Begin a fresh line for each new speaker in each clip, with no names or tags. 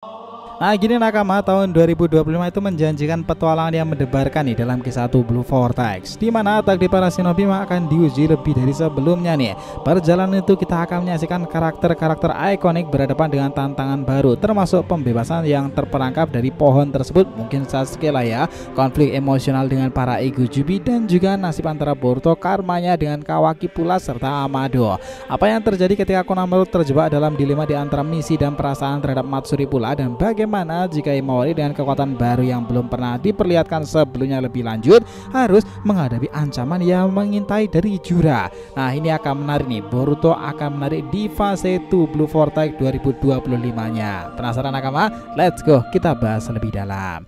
Nah gini nakama, tahun 2025 itu menjanjikan petualangan yang mendebarkan nih dalam kisah Blue Vortex, dimana takdir para shinobi akan diuji lebih dari sebelumnya nih. Perjalanan itu kita akan menyaksikan karakter-karakter ikonik berhadapan dengan tantangan baru, termasuk pembebasan yang terperangkap dari pohon tersebut, mungkin Sasuke lah ya, konflik emosional dengan para Ego Jubi, dan juga nasib antara Boruto, karmanya dengan Kawaki pula, serta Amado. Apa yang terjadi ketika Konohamaru terjebak dalam dilema di antara misi dan perasaan terhadap Matsuri pula, dan bagaimana jika Himawari dengan kekuatan baru yang belum pernah diperlihatkan sebelumnya lebih lanjut harus menghadapi ancaman yang mengintai dari Jura. Nah ini akan menarik nih, Boruto akan menarik di fase 2 Blue Vortex 2025 nya. Penasaran nakama? Let's go, kita bahas lebih dalam.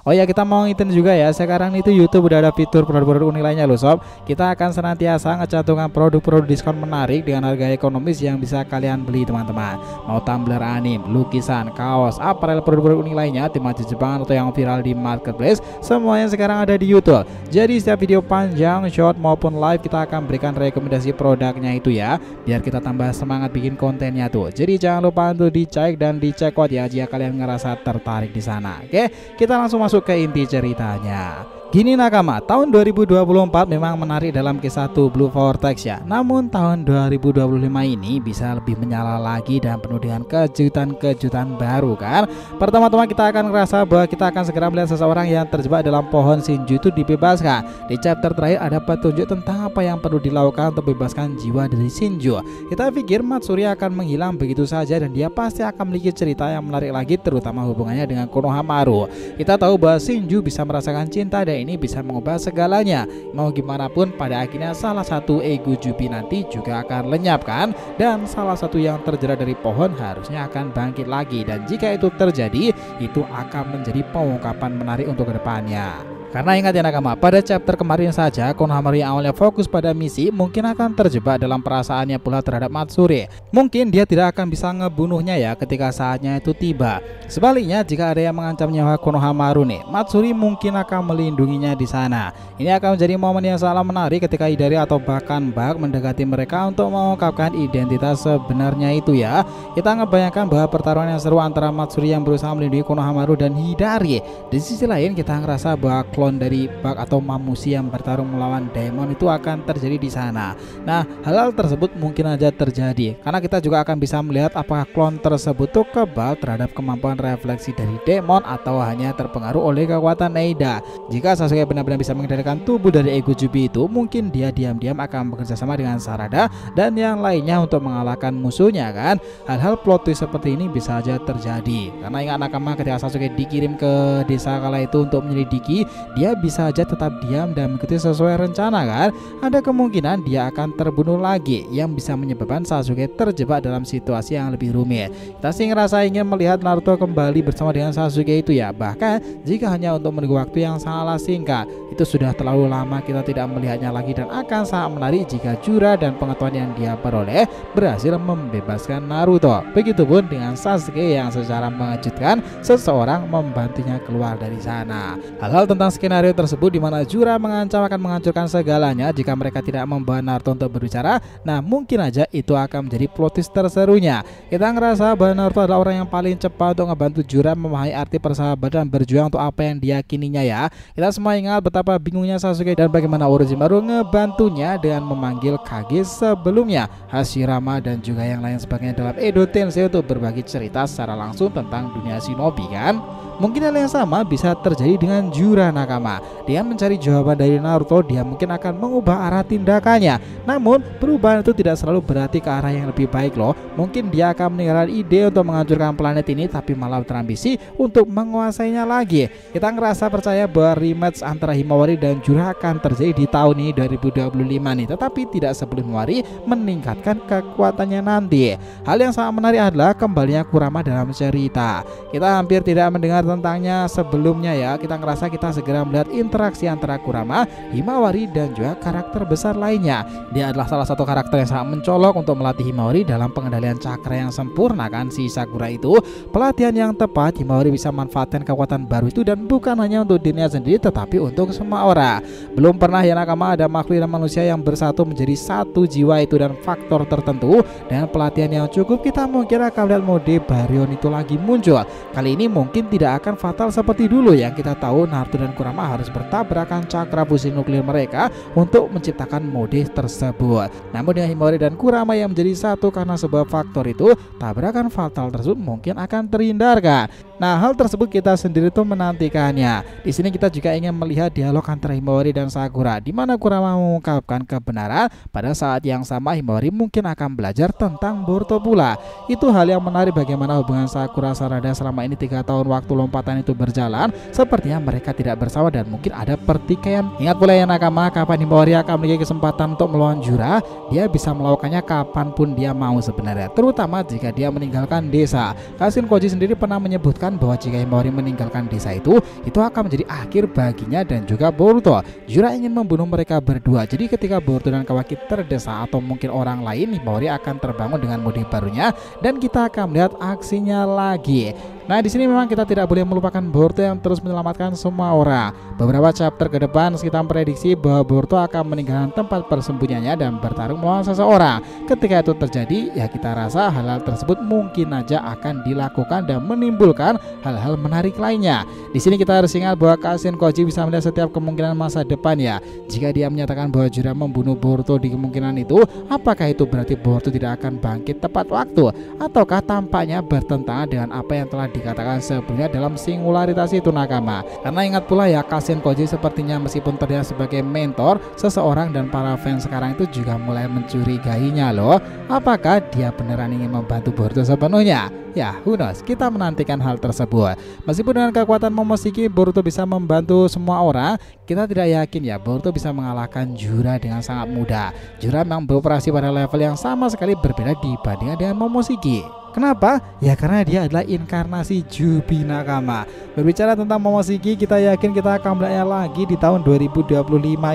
Oh ya, kita mau ngingetin juga ya, sekarang itu YouTube udah ada fitur produk-produk unik lainnya loh sob. Kita akan senantiasa ngecantumkan produk-produk diskon menarik dengan harga ekonomis yang bisa kalian beli teman-teman. Mau tumbler anime, lukisan, kaos, apparel, produk-produk unik lainnya, timah Jepang atau yang viral di marketplace, semuanya sekarang ada di YouTube. Jadi setiap video panjang, short maupun live kita akan berikan rekomendasi produknya itu ya, biar kita tambah semangat bikin kontennya tuh. Jadi jangan lupa untuk dicek dan dicek out ya jika kalian ngerasa tertarik di sana. Oke, kita langsung masuk ke inti ceritanya. Gini nakama, tahun 2024 memang menarik dalam kisah Blue Vortex ya. Namun tahun 2025 ini bisa lebih menyala lagi dan penuh dengan kejutan-kejutan baru kan. Pertama-tama kita akan ngerasa bahwa kita akan segera melihat seseorang yang terjebak dalam pohon Shinju itu dibebaskan. Di chapter terakhir ada petunjuk tentang apa yang perlu dilakukan untuk bebaskan jiwa dari Shinju. Kita pikir Matsuri akan menghilang begitu saja dan dia pasti akan memiliki cerita yang menarik lagi, terutama hubungannya dengan Konohamaru. Kita tahu bahwa Shinju bisa merasakan cinta dan ini bisa mengubah segalanya. Mau gimana pun pada akhirnya salah satu Ego Jubi nanti juga akan lenyap kan, dan salah satu yang terjerat dari pohon harusnya akan bangkit lagi, dan jika itu terjadi itu akan menjadi pengungkapan menarik untuk kedepannya. Karena ingat ya nakama, pada chapter kemarin saja Konohamaru yang awalnya fokus pada misi mungkin akan terjebak dalam perasaannya pula terhadap Matsuri. Mungkin dia tidak akan bisa ngebunuhnya ya ketika saatnya itu tiba. Sebaliknya jika ada yang mengancam nyawa Konohamaru nih, Matsuri mungkin akan melindunginya di sana. Ini akan menjadi momen yang sangat menarik ketika Hidari atau bahkan Bak mendekati mereka untuk mengungkapkan identitas sebenarnya itu ya. Kita ngebayangkan bahwa pertarungan yang seru antara Matsuri yang berusaha melindungi Konohamaru dan Hidari. Di sisi lain kita ngerasa bahwa klon dari Bak atau Mamushi yang bertarung melawan Daemon itu akan terjadi di sana. Nah, hal-hal tersebut mungkin aja terjadi karena kita juga akan bisa melihat apakah klon tersebut tuh kebal terhadap kemampuan refleksi dari Daemon atau hanya terpengaruh oleh kekuatan Neida. Jika Sasuke benar-benar bisa mengendalikan tubuh dari Ego Jubi itu, mungkin dia diam-diam akan bekerja sama dengan Sarada dan yang lainnya untuk mengalahkan musuhnya kan. Hal-hal plot twist seperti ini bisa aja terjadi. Karena ingat nakama, ketika Sasuke dikirim ke desa kala itu untuk menyelidiki, dia bisa aja tetap diam dan mengikuti sesuai rencana kan. Ada kemungkinan dia akan terbunuh lagi yang bisa menyebabkan Sasuke terjebak dalam situasi yang lebih rumit. Kita sih ngerasa ingin melihat Naruto kembali bersama dengan Sasuke itu ya. Bahkan jika hanya untuk menunggu waktu yang sangatlah singkat, itu sudah terlalu lama kita tidak melihatnya lagi, dan akan sangat menarik jika Jura dan pengetahuan yang dia peroleh berhasil membebaskan Naruto. Begitupun dengan Sasuke yang secara mengejutkan seseorang membantunya keluar dari sana. Hal-hal tentang skenario tersebut di mana Jura mengancam akan menghancurkan segalanya jika mereka tidak membawa Naruto untuk berbicara. Nah mungkin aja itu akan menjadi plot twist terserunya. Kita ngerasa bahwa Naruto adalah orang yang paling cepat untuk ngebantu Jura memahami arti persahabatan dan berjuang untuk apa yang diyakininya ya. Kita semua ingat betapa bingungnya Sasuke dan bagaimana Orochimaru ngebantunya dengan memanggil Kage sebelumnya, Hashirama dan juga yang lain sebagainya dalam Edo Tensei untuk berbagi cerita secara langsung tentang dunia shinobi kan. Mungkin hal yang sama bisa terjadi dengan Jura nakama. Dia mencari jawaban dari Naruto, dia mungkin akan mengubah arah tindakannya. Namun perubahan itu tidak selalu berarti ke arah yang lebih baik loh. Mungkin dia akan meninggalkan ide untuk menghancurkan planet ini, tapi malah berambisi untuk menguasainya lagi. Kita ngerasa percaya bahwa rematch antara Himawari dan Jura akan terjadi di tahun ini 2025 nih, tetapi tidak sebelum Himawari meningkatkan kekuatannya nanti. Hal yang sangat menarik adalah kembalinya Kurama dalam cerita. Kita hampir tidak mendengar tentangnya sebelumnya ya, kita ngerasa kita segera melihat interaksi antara Kurama, Himawari dan juga karakter besar lainnya. Dia adalah salah satu karakter yang sangat mencolok untuk melatih Himawari dalam pengendalian cakra yang sempurna kan. Si Sakura itu pelatihan yang tepat, Himawari bisa manfaatkan kekuatan baru itu dan bukan hanya untuk dirinya sendiri tetapi untuk semua orang. Belum pernah ya nakama ada makhluk dan manusia yang bersatu menjadi satu jiwa itu dan faktor tertentu. Dengan pelatihan yang cukup kita mungkin akan lihat mode Baryon itu lagi muncul. Kali ini mungkin tidak akan fatal seperti dulu yang kita tahu Naruto dan Kurama harus bertabrakan cakra fusi nuklir mereka untuk menciptakan mode tersebut. Namun dengan Himawari dan Kurama yang menjadi satu karena sebuah faktor itu, tabrakan fatal tersebut mungkin akan terhindarkan. Nah, hal tersebut kita sendiri tuh menantikannya. Di sini kita juga ingin melihat dialog antara Himawari dan Sakura, di mana Kurama mengungkapkan kebenaran, pada saat yang sama Himawari mungkin akan belajar tentang Boruto pula. Itu hal yang menarik bagaimana hubungan Sakura Sarada selama ini 3 tahun waktu lompatan itu berjalan. Sepertinya mereka tidak bersama dan mungkin ada pertikaian. Ingat pula ya nakama, kapan Himawari akan memiliki kesempatan untuk melawan Jura, dia bisa melakukannya kapanpun dia mau sebenarnya, terutama jika dia meninggalkan desa. Kashin Koji sendiri pernah menyebutkan bahwa jika Himawari meninggalkan desa itu akan menjadi akhir baginya dan juga Boruto. Jura ingin membunuh mereka berdua. Jadi ketika Boruto dan Kawaki terdesak atau mungkin orang lain, Himawari akan terbangun dengan mode barunya dan kita akan melihat aksinya lagi. Nah, di sini memang kita tidak boleh melupakan Boruto yang terus menyelamatkan semua orang. Beberapa chapter ke depan kita prediksi bahwa Boruto akan meninggalkan tempat persembunyiannya dan bertarung melawan seseorang. Ketika itu terjadi, ya kita rasa hal-hal tersebut mungkin aja akan dilakukan dan menimbulkan hal-hal menarik lainnya. Di sini kita harus ingat bahwa Kashin Koji bisa melihat setiap kemungkinan masa depan ya. Jika dia menyatakan bahwa Jura membunuh Boruto di kemungkinan itu, apakah itu berarti Boruto tidak akan bangkit tepat waktu? Ataukah tampaknya bertentangan dengan apa yang telah dikatakan sebelumnya dalam singularitas itu nakama? Karena ingat pula ya, Kashin Koji sepertinya meskipun terlihat sebagai mentor seseorang dan para fans sekarang itu juga mulai mencurigainya loh. Apakah dia beneran ingin membantu Boruto sepenuhnya? Ya, who knows, kita menantikan hal tersebut. Meskipun dengan kekuatan Momoshiki Boruto bisa membantu semua orang, kita tidak yakin ya Boruto bisa mengalahkan Jura dengan sangat mudah. Jura memang beroperasi pada level yang sama sekali berbeda dibandingkan dengan Momoshiki. Kenapa? Ya karena dia adalah inkarnasi Jubi nakama. Berbicara tentang Momoshiki, kita yakin kita akan melihatnya lagi di tahun 2025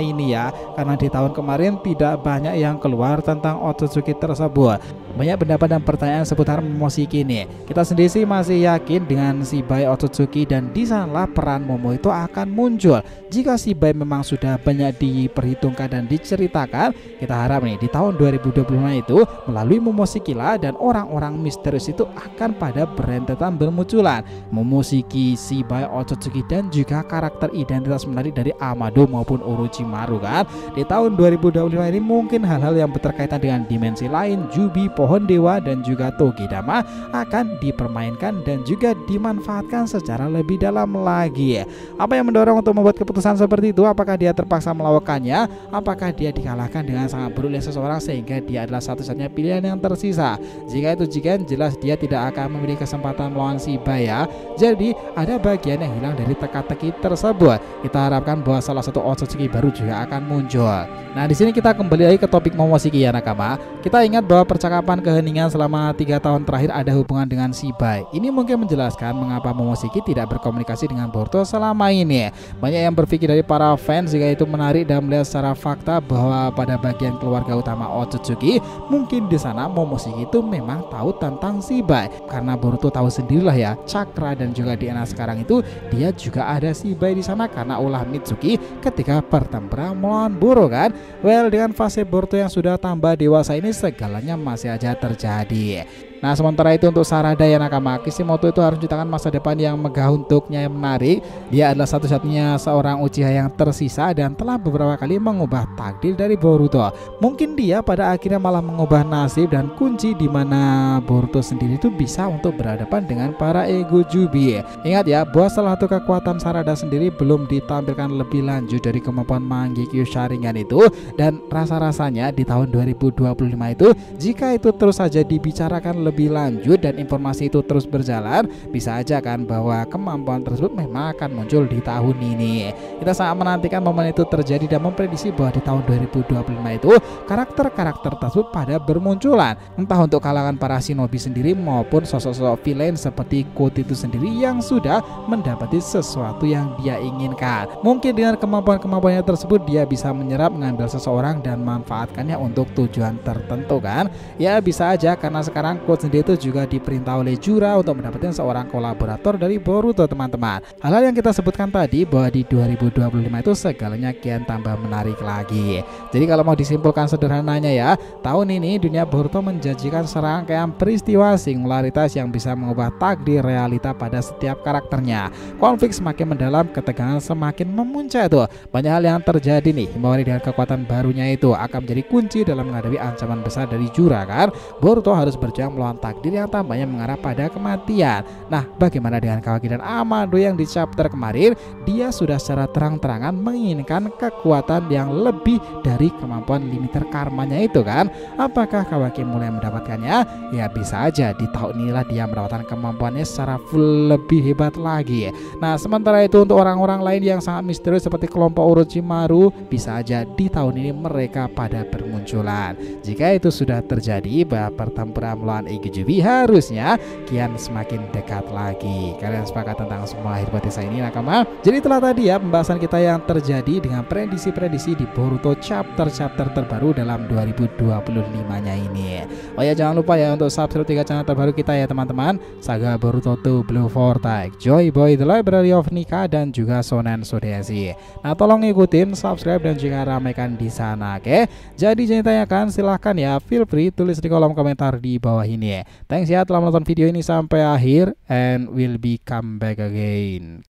ini ya. Karena di tahun kemarin tidak banyak yang keluar tentang Otsutsuki tersebut. Banyak pendapat dan pertanyaan seputar Momoshiki ini. Kita sendiri sih masih yakin dengan Shibai Otsutsuki dan di sanalah peran Momo itu akan muncul. Jika Shibai memang sudah banyak diperhitungkan dan diceritakan, kita harap nih di tahun 2025 itu melalui Momoshiki lah dan orang-orang misterius itu akan pada berentetan bermunculan. Momoshiki, Shibai, Otsutsuki dan juga karakter identitas menarik dari Amado maupun Orochimaru kan. Di tahun 2025 ini mungkin hal-hal yang berkaitan dengan dimensi lain, Jubi, pohon dewa dan juga Togedama akan dipermainkan dan juga dimanfaatkan secara lebih dalam lagi. Apa yang mendorong untuk membuat keputusan seperti itu? Apakah dia terpaksa melakukannya? Apakah dia dikalahkan dengan sangat buruk oleh seseorang sehingga dia adalah satu-satunya pilihan yang tersisa? Jika itu jelas dia tidak akan memiliki kesempatan melawan Shibai ya. Jadi ada bagian yang hilang dari teka-teki tersebut. Kita harapkan bahwa salah satu Otsutsuki baru juga akan muncul. Nah, di sini kita kembali lagi ke topik Momoshiki ya nakama. Kita ingat bahwa percakapan keheningan selama 3 tahun terakhir ada hubungan dengan Shibai. Ini mungkin menjelaskan mengapa Momoshiki tidak berkomunikasi dengan Boruto selama ini. Banyak yang berpikir dari para fans jika itu menarik dan melihat secara fakta bahwa pada bagian keluarga utama Otsutsuki, mungkin di sana Momoshiki itu memang tahu tentang Shibai. Karena Boruto tahu sendirilah ya, cakra dan juga DNA sekarang itu dia juga ada Shibai di sana karena ulah Mitsuki ketika pertempuran melawan Boro kan. Well, dengan fase Boruto yang sudah tambah dewasa ini segalanya masih aja terjadi. Nah, sementara itu untuk Sarada ya nakama, Kishimoto itu harus menciptakan masa depan yang megah untuknya yang menarik. Dia adalah satu-satunya seorang Uchiha yang tersisa dan telah beberapa kali mengubah takdir dari Boruto. Mungkin dia pada akhirnya malah mengubah nasib dan kunci di mana Boruto sendiri itu bisa untuk berhadapan dengan para ego Jubi. Ingat ya bahwa salah satu kekuatan Sarada sendiri belum ditampilkan lebih lanjut dari kemampuan Mangekyo Sharingan itu, dan rasa-rasanya di tahun 2025 itu jika itu terus saja dibicarakan lebih lanjut dan informasi itu terus berjalan, bisa aja kan bahwa kemampuan tersebut memang akan muncul di tahun ini. Kita sangat menantikan momen itu terjadi dan memprediksi bahwa di tahun 2025 itu karakter-karakter tersebut pada bermunculan, entah untuk kalangan para shinobi sendiri maupun sosok-sosok villain seperti Code itu sendiri yang sudah mendapati sesuatu yang dia inginkan. Mungkin dengan kemampuan-kemampuannya tersebut dia bisa menyerap, mengambil seseorang dan manfaatkannya untuk tujuan tertentu kan. Ya bisa aja karena sekarang Code sendiri itu juga diperintah oleh Jura untuk mendapatkan seorang kolaborator dari Boruto teman-teman. Hal-hal yang kita sebutkan tadi bahwa di 2025 itu segalanya kian tambah menarik lagi. Jadi kalau mau disimpulkan sederhananya ya, tahun ini dunia Boruto menjanjikan serangkaian peristiwa singularitas yang bisa mengubah takdir realita pada setiap karakternya. Konflik semakin mendalam, ketegangan semakin memuncak tuh. Banyak hal yang terjadi nih, Himawari dengan kekuatan barunya itu akan menjadi kunci dalam menghadapi ancaman besar dari Jura kan. Boruto harus berjuang melawan takdir yang tampaknya mengarah pada kematian. Nah, bagaimana dengan Kawaki dan Amado yang di chapter kemarin? Dia sudah secara terang-terangan menginginkan kekuatan yang lebih dari kemampuan limiter karmanya itu kan. Apakah Kawaki mulai mendapatkannya? Ya bisa aja di tahun inilah dia mendapatkan kemampuannya secara full lebih hebat lagi. Nah, sementara itu untuk orang-orang lain yang sangat misterius seperti kelompok Orochimaru, bisa aja di tahun ini mereka pada bermunculan. Jika itu sudah terjadi, bahwa pertempuran melawan Ikijubi harusnya kian semakin dekat lagi. Kalian sepakat tentang semua hipotesa ini nakama? Jadi itulah tadi ya pembahasan kita yang terjadi dengan prediksi-prediksi di Boruto chapter-chapter terbaru dalam 2025-nya ini. Oh ya, jangan lupa ya untuk subscribe 3 channel terbaru kita ya teman-teman. Saga Boruto 2 Blue Vortex, Joy Boy The Library of Nika, dan juga Shonen Sodesi. Nah, tolong ikutin, subscribe dan juga ramaikan di sana, oke? Jadi jangan ditanyakan, silahkan ya, feel free tulis di kolom komentar di bawah ini. Thanks ya telah menonton video ini sampai akhir, and we'll be come back again.